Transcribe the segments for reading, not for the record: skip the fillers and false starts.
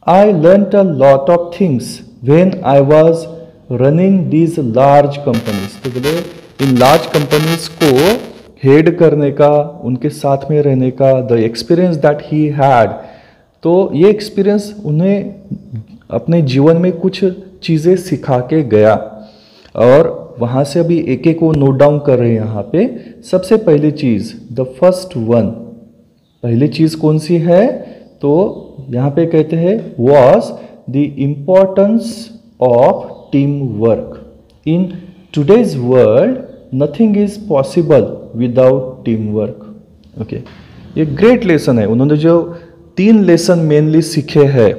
I learnt a lot of things when I was running these large companies. तो बोले in large companies को head करने का, उनके साथ में रहने का, the experience that he had, तो ये एक्सपीरियंस उन्हें अपने जीवन में कुछ चीज़ें सिखा के गया। और वहाँ से अभी एक एक को नोट डाउन कर रहे हैं यहाँ पे। सबसे पहली चीज़, द फर्स्ट वन, पहली चीज़ कौन सी है? तो यहाँ पे कहते हैं was the importance of team work. In today's world nothing is possible without team work. Okay, ये ग्रेट लेसन है। उन्होंने जो 3 लेसन मेनली सीखे हैं,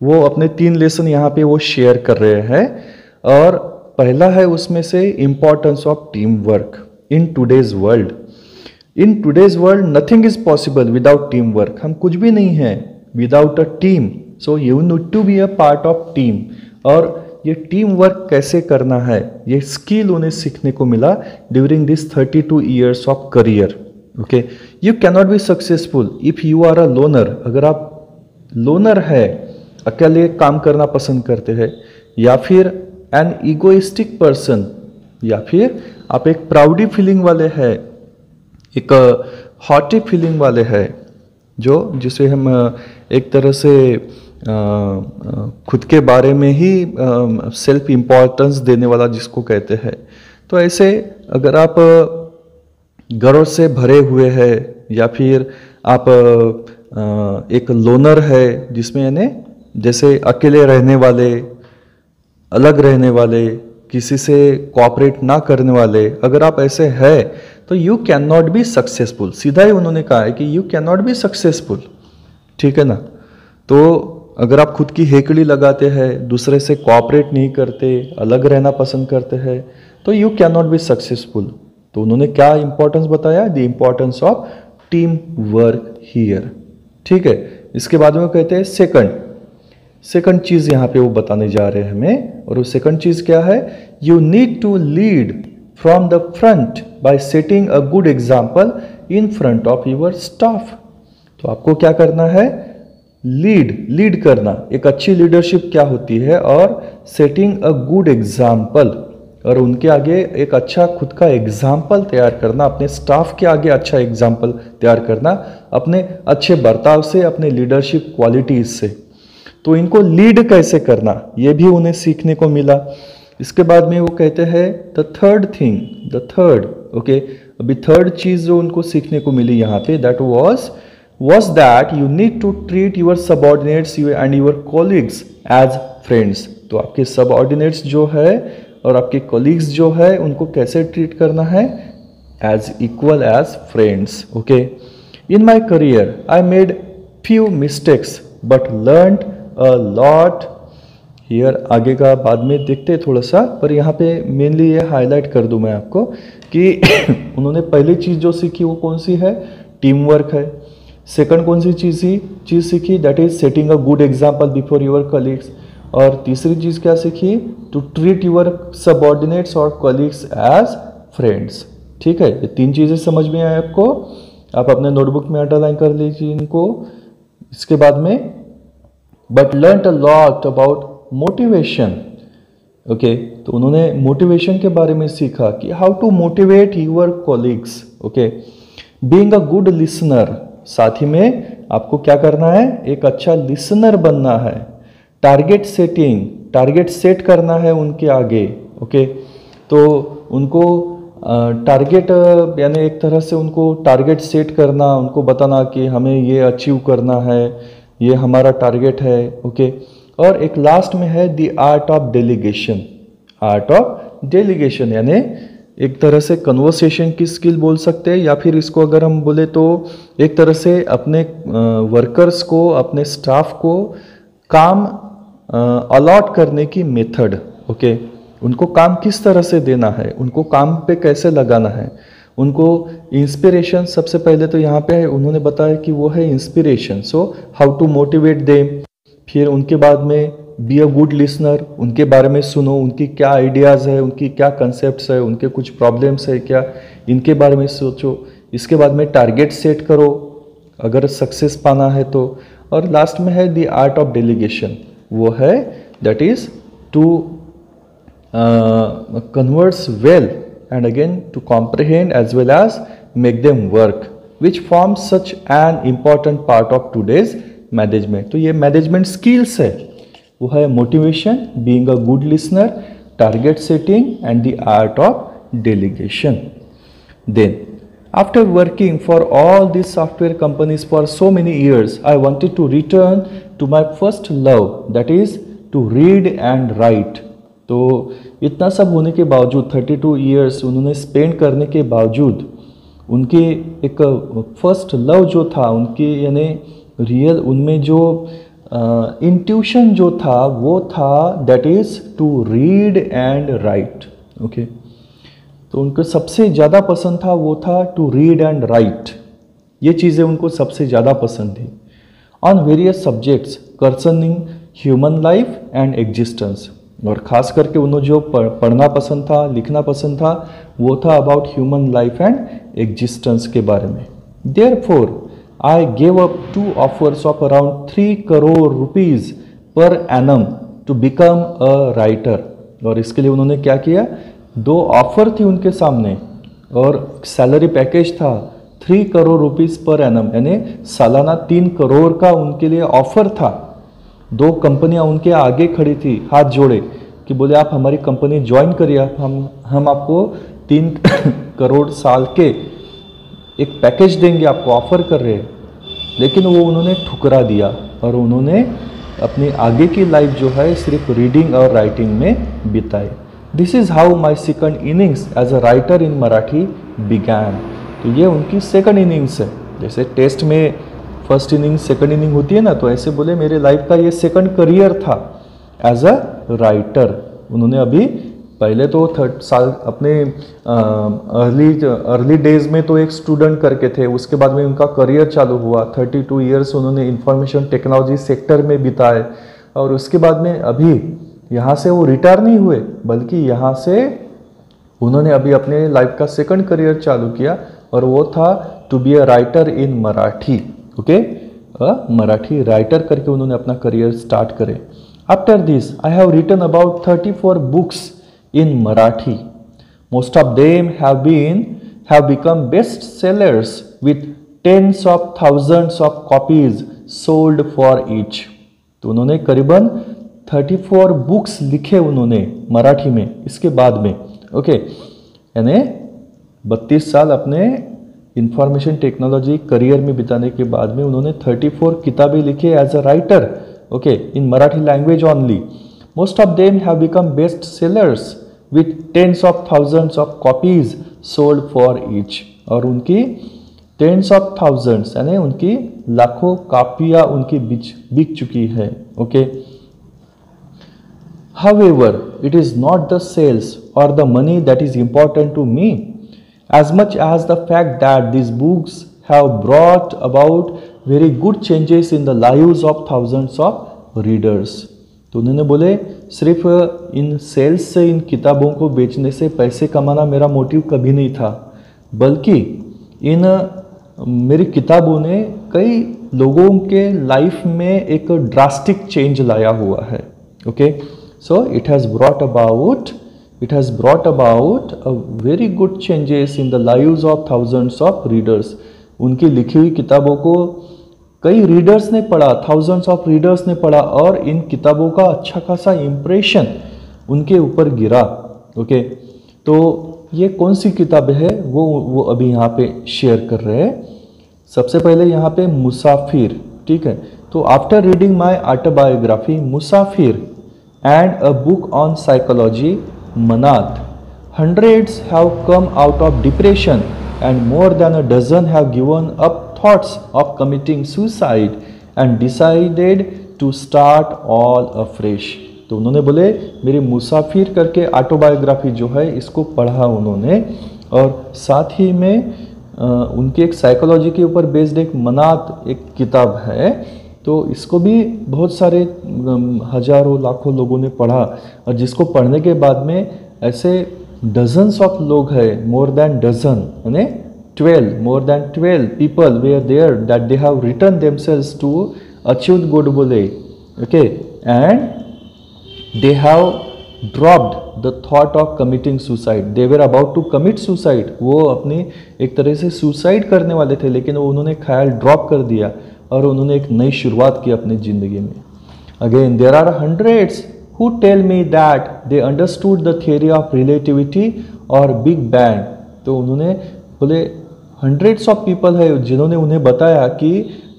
वो अपने 3 लेसन यहाँ पे वो शेयर कर रहे हैं। और पहला है उसमें से importance of team work in today's world. In today's world nothing is possible without team work. हम कुछ भी नहीं है without a team. So you need to be a part of team. और ये टीम वर्क कैसे करना है, ये स्किल उन्हें सीखने को मिला during this 32 years of career. Okay, you can not be successful if you are a loner. अगर आप लोनर है, अकेले काम करना पसंद करते हैं, या फिर एन ईगोइस्टिक पर्सन, या फिर आप एक प्राउडी फीलिंग वाले हैं, एक हॉटी फीलिंग वाले हैं, जिसे हम एक तरह से खुद के बारे में ही सेल्फ इम्पोर्टेंस देने वाला जिसको कहते हैं। तो ऐसे अगर आप गर्व से भरे हुए हैं, या फिर आप एक लोनर है जिसमें यानी जैसे अकेले रहने वाले, अलग रहने वाले, किसी से कोऑपरेट ना करने वाले, अगर आप ऐसे हैं तो you can not be successful. सीधा ही उन्होंने कहा है कि you can not be successful. ठीक है ना? तो अगर आप खुद की हेकड़ी लगाते हैं, दूसरे से कोऑपरेट नहीं करते, अलग रहना पसंद करते हैं, तो you can not be successful. तो उन्होंने क्या इंपॉर्टेंस बताया? The importance of team work here. ठीक है, इसके बाद में कहते हैं सेकंड चीज यहाँ पे वो बताने जा रहे हैं हमें। और वो सेकंड चीज क्या है? You need to lead from the front by setting a good example in front of your staff. तो आपको क्या करना है? लीड करना। एक अच्छी लीडरशिप क्या होती है? और सेटिंग अ गुड एग्जाम्पल, और उनके आगे एक अच्छा खुद का एग्जाम्पल तैयार करना, अपने स्टाफ के आगे अच्छा एग्जाम्पल तैयार करना, अपने अच्छे बर्ताव से, अपने लीडरशिप क्वालिटीज से। तो इनको लीड कैसे करना, ये भी उन्हें सीखने को मिला। इसके बाद में वो कहते हैं द थर्ड ओके, अभी थर्ड चीज जो उनको सीखने को मिली यहाँ पे, that was that you need to treat your subordinates and your colleagues as friends। तो आपके subordinates जो है और आपके colleagues जो है, उनको कैसे ट्रीट करना है? as equal as friends। okay, in my career I made few mistakes but learned a lot। here आगे का बाद में देखते हैं थोड़ा सा, पर यहाँ पे मेनली ये हाईलाइट कर दूं मैं आपको कि उन्होंने पहली चीज जो सीखी वो कौन सी है? टीम वर्क है। सेकंड कौन सी चीज सीखी? That is setting a good example before your colleagues. और तीसरी चीज क्या सीखी? टू ट्रीट योर सबऑर्डिनेट्स और कलीग्स एज फ्रेंड्स। ठीक है, ये 3 चीजें समझ में आए आपको? आप अपने नोटबुक में अंडरलाइन कर लीजिए इनको। इसके बाद में but learn a lot about motivation. Okay, तो उन्होंने मोटिवेशन के बारे में सीखा कि how to motivate your colleagues. Okay, being a good listener, साथ ही में आपको क्या करना है? एक अच्छा लिसनर बनना है। टारगेट सेट करना है उनके आगे। ओके, तो उनको टारगेट यानी एक तरह से उनको टारगेट सेट करना, उनको बताना कि हमें ये अचीव करना है, ये हमारा टारगेट है। ओके, और एक लास्ट में है द आर्ट ऑफ डेलीगेशन यानी एक तरह से कन्वर्सेशन की स्किल बोल सकते हैं, या फिर इसको अगर हम बोले तो एक तरह से अपने वर्कर्स को, अपने स्टाफ को काम अलॉट करने की मेथड। ओके, उनको काम किस तरह से देना है, उनको काम पे कैसे लगाना है, उनको इंस्पिरेशन। सबसे पहले तो यहाँ पे उन्होंने बताया कि वो है inspiration. So how to motivate them. फिर उनके बाद में बी अ गुड लिसनर, उनके बारे में सुनो, उनकी क्या आइडियाज़ है, उनकी क्या कंसेप्ट्स है, उनके कुछ प्रॉब्लम्स है क्या, इनके बारे में सोचो। इसके बाद में टारगेट सेट करो अगर सक्सेस पाना है तो। और लास्ट में है द आर्ट ऑफ डेलीगेशन, वो है that is to converse well and again to comprehend as well as make them work, which form such an important part of today's management. तो ये मैनेजमेंट स्किल्स है, वो है motivation, being a good listener, target setting and the art of delegation. Then after working for all these software companies for so many years, I wanted to return to my first love, that is to read and write. तो इतना सब होने के बावजूद 32 years उन्होंने spend करने के बावजूद उनके एक फर्स्ट लव जो था उनके, यानी रियल उनमें जो इंट्यूशन जो था वो था that is to read and write. Okay, तो उनको सबसे ज़्यादा पसंद था वो था टू रीड एंड राइट, ये चीज़ें उनको सबसे ज़्यादा पसंद थी। On various subjects concerning human life and existence, और ख़ास करके उन्हें जो पढ़ना पसंद था, लिखना पसंद था, वो था about human life and existence के बारे में। Therefore I gave up 2 offers of around 3 crore rupees per annum to become a writer। और इसके लिए उन्होंने क्या किया, 2 ऑफर थी उनके सामने और सैलरी पैकेज था 3 करोड़ रुपीस पर एनम, यानी सालाना 3 करोड़ का उनके लिए ऑफर था। 2 कंपनियां उनके आगे खड़ी थी हाथ जोड़े कि बोले आप हमारी कंपनी ज्वाइन करिए, हम आपको 3 करोड़ साल के एक पैकेज देंगे, आपको ऑफर कर रहे हैं। लेकिन वो उन्होंने ठुकरा दिया और उन्होंने अपनी आगे की लाइफ जो है सिर्फ रीडिंग और राइटिंग में बिताई। This is how my second innings as a writer in Marathi began. तो ये उनकी सेकंड इनिंग्स है, जैसे टेस्ट में फर्स्ट इनिंग सेकंड इनिंग होती है ना, तो ऐसे बोले मेरे लाइफ का ये सेकंड करियर था एज अ राइटर। उन्होंने अभी पहले तो 3 साल अपने अर्ली डेज में तो एक स्टूडेंट करके थे, उसके बाद में उनका करियर चालू हुआ। 32 इयर्स उन्होंने इंफॉर्मेशन टेक्नोलॉजी सेक्टर में बिताए और उसके बाद में अभी यहाँ से वो रिटायर नहीं हुए, बल्कि यहाँ से उन्होंने अभी अपने लाइफ का सेकंड करियर चालू किया और वो था to be a writer in Marathi. Okay, Marathi writer करके उन्होंने अपना करियर स्टार्ट करे। After this I have written about 34 books in Marathi. Most of them have become best sellers with tens of thousands of copies sold for each. तो उन्होंने करीबन 34 books लिखे उन्होंने मराठी में इसके बाद में। ओके, यानी 32 साल अपने इंफॉर्मेशन टेक्नोलॉजी करियर में बिताने के बाद में उन्होंने 34 किताबें लिखे as a writer, okay, in Marathi language only. Most of them have become best sellers with tens of thousands of copies sold for each। और उनकी tens of thousands यानी उनकी लाखों कापियाँ उनकी बिक चुकी है। Okay, however it is not the sales or the money that is important to me as much as the fact that these books have brought about very good changes in the lives of thousands of readers। तो उन्होंने बोले सिर्फ इन sales से, इन किताबों को बेचने से पैसे कमाना मेरा मोटिव कभी नहीं था, बल्कि इन मेरी किताबों ने कई लोगों के लाइफ में एक ड्रास्टिक चेंज लाया हुआ है। Okay, so it has brought about a very good changes in the lives of thousands of readers. उनकी लिखी हुई किताबों को कई रीडर्स ने पढ़ा, थाउजेंड्स ऑफ रीडर्स ने पढ़ा और इन किताबों का अच्छा खासा इम्प्रेशन उनके ऊपर गिरा। ओके, तो ये कौन सी किताब है वो अभी यहाँ पे शेयर कर रहे हैं। सबसे पहले यहाँ पे मुसाफिर, ठीक है। तो after reading my autobiography Musafir and a book on psychology मनात, hundreds have come out of depression and more than a dozen have given up thoughts of committing suicide and decided to start all afresh। तो उन्होंने बोले मेरी मुसाफिर करके autobiography जो है इसको पढ़ा उन्होंने, और साथ ही में उनकी एक साइकोलॉजी के ऊपर बेस्ड एक मनात एक किताब है, तो इसको भी बहुत सारे हजारों लाखों लोगों ने पढ़ा, और जिसको पढ़ने के बाद में ऐसे डजन्स ऑफ लोग हैं, मोर देन डजन यानी 12 people were there that they have written themselves to Achyut Godbole, okay, and they have dropped the thought of committing suicide, they were about to commit suicide, वो अपनी एक तरह से सुसाइड करने वाले थे, लेकिन उन्होंने ख्याल ड्रॉप कर दिया और उन्होंने एक नई शुरुआत की अपनी ज़िंदगी में। Again there are hundreds who tell me that they understood the theory of relativity और बिग बैंग। तो उन्होंने बोले हंड्रेड्स ऑफ पीपल है जिन्होंने उन्हें बताया कि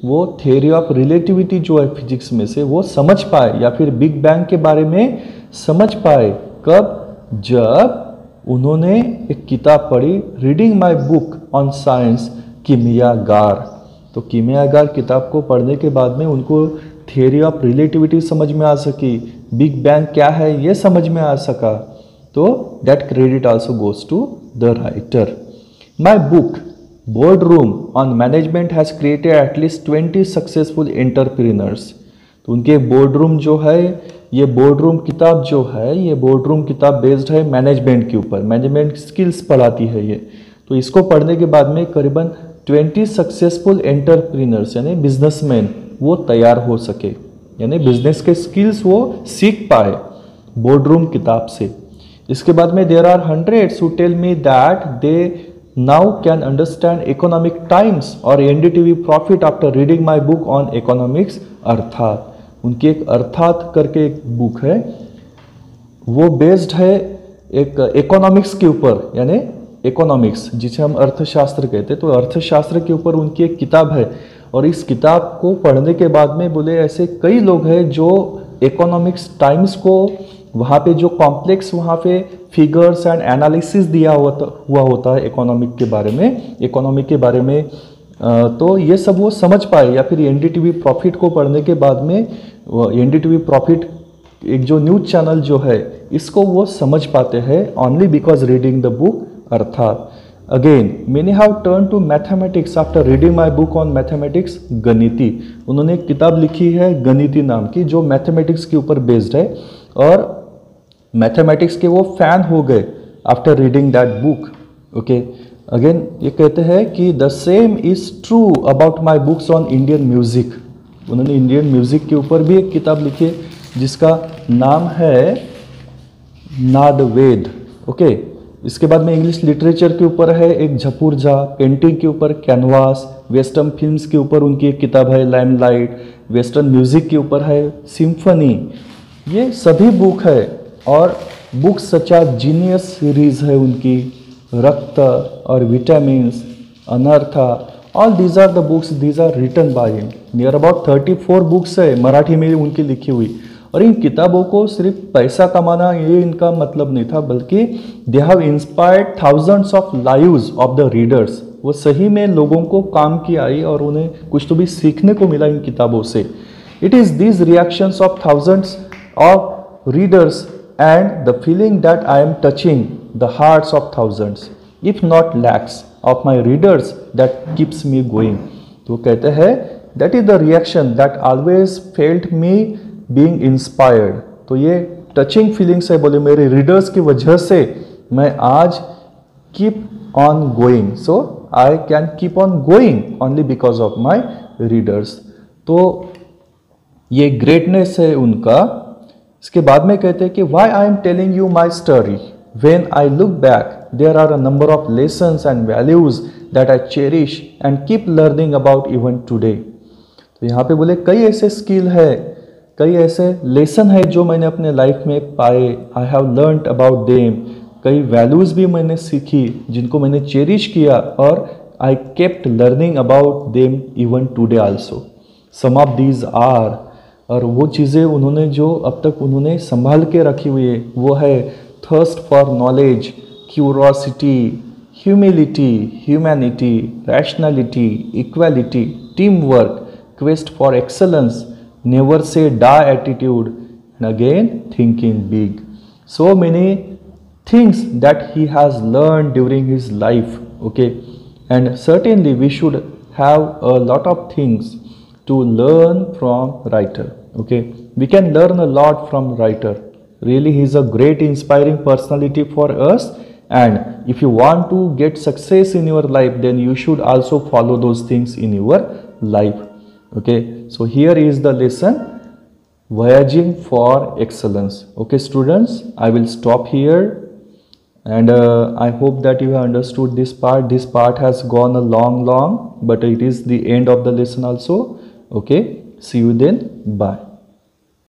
वो थियरी ऑफ रिलेटिविटी जो है फिजिक्स में से वो समझ पाए, या फिर बिग बैंग के बारे में समझ पाए। कब? जब उन्होंने एक किताब पढ़ी, reading my book on science, कीमियागार। तो कीमियागार किताब को पढ़ने के बाद में उनको थियरी ऑफ रिलेटिविटी समझ में आ सकी, बिग बैंग क्या है ये समझ में आ सका। तो that credit also goes to the writer. My book board room on management has created at least 20 successful entrepreneurs. तो उनके बोर्ड रूम जो है, ये बोर्ड रूम किताब जो है, ये बोर्ड रूम किताब बेस्ड है मैनेजमेंट के ऊपर, मैनेजमेंट स्किल्स पढ़ाती है ये। तो इसको पढ़ने के बाद में करीबन 20 सक्सेसफुल एंटरप्रेन्योर्स यानी बिजनेसमैन वो तैयार हो सके, यानी बिजनेस के स्किल्स वो सीख पाए बोर्ड रूम किताब से। इसके बाद में there are hundreds who tell me that they now can understand Economic Times और NDTV profit after reading my book on economics. अर्थात उनकी एक अर्थात करके एक बुक है, वो बेस्ड है एक इकोनॉमिक्स के ऊपर, यानी इकोनॉमिक्स जिसे हम अर्थशास्त्र कहते हैं, तो अर्थशास्त्र के ऊपर उनकी एक किताब है। और इस किताब को पढ़ने के बाद में बोले ऐसे कई लोग हैं जो इकोनॉमिक्स टाइम्स को वहाँ पे जो कॉम्प्लेक्स वहाँ पे फिगर्स एंड एनालिसिस दिया हुआ होता है इकोनॉमिक के बारे में, इकोनॉमिक के बारे में, तो ये सब वो समझ पाए। या फिर एनडीटीवी प्रॉफिट को पढ़ने के बाद में एनडीटीवी प्रॉफिट एक जो न्यूज चैनल जो है इसको वो समझ पाते हैं only because reading the book. अर्थात again many have turn to mathematics after reading my book on mathematics, गणिती। उन्होंने एक किताब लिखी है गणिती नाम की जो मैथमेटिक्स के ऊपर बेस्ड है, और मैथमेटिक्स के वो फैन हो गए after reading that book. Okay, again ये कहते हैं कि the same is true about my books on Indian music. उन्होंने इंडियन म्यूजिक के ऊपर भी एक किताब लिखी है जिसका नाम है नादवेद। ओके, इसके बाद में इंग्लिश लिटरेचर के ऊपर है एक झपूरझा, पेंटिंग के ऊपर कैनवास, वेस्टर्न फिल्म्स के ऊपर उनकी एक किताब है लाइमलाइट, वेस्टर्न म्यूजिक के ऊपर है सिम्फनी। ये सभी बुक है, और books such as genius series है उनकी, रक्त और विटामिन्स, अनर्था, all these are the books, these are written by him. Near about 34 books है मराठी में उनकी लिखी हुई। और इन किताबों को सिर्फ पैसा कमाना ये इनका मतलब नहीं था, बल्कि they have inspired thousands of lives of the readers. वो सही में लोगों को काम की आई और उन्हें कुछ तो भी सीखने को मिला इन किताबों से। It is these reactions of thousands of readers and the feeling that I am touching the hearts of thousands if not lakhs of my readers that keeps me going. तो कहते हैं that is the reaction that always felt me being inspired. तो ये touching feelings है, बोले मेरे readers की वजह से मैं आज keep on going, so I can keep on going only because of my readers. तो ये ग्रेटनेस है उनका। इसके बाद में कहते हैं कि why I am telling you my story when I look back there are a number of lessons and values that I cherish and keep learning about even today. तो यहाँ पे बोले कई ऐसे स्किल है, कई ऐसे लेसन है जो मैंने अपने लाइफ में पाए, I have learned about them. कई वैल्यूज़ भी मैंने सीखी जिनको मैंने चेरिश किया, और I kept learning about them even today also. Some of these are, और वो चीज़ें उन्होंने जो अब तक उन्होंने संभाल के रखी हुई है वो है thirst for knowledge, curiosity, humility, humanity, rationality, equality, team work, quest for excellence, never say die attitude, and again thinking big. So many things that he has learned during his life. Okay, and certainly we should have a lot of things to learn from writer. Okay, we can learn a lot from writer. Really, he is a great inspiring personality for us, and if you want to get success in your life, then you should also follow those things in your life. Okay, so here is the lesson, voyaging for excellence. Okay students, I will stop here, and I hope that you have understood this part. This part has gone a long, but it is the end of the lesson also. Okay, see you then, bye.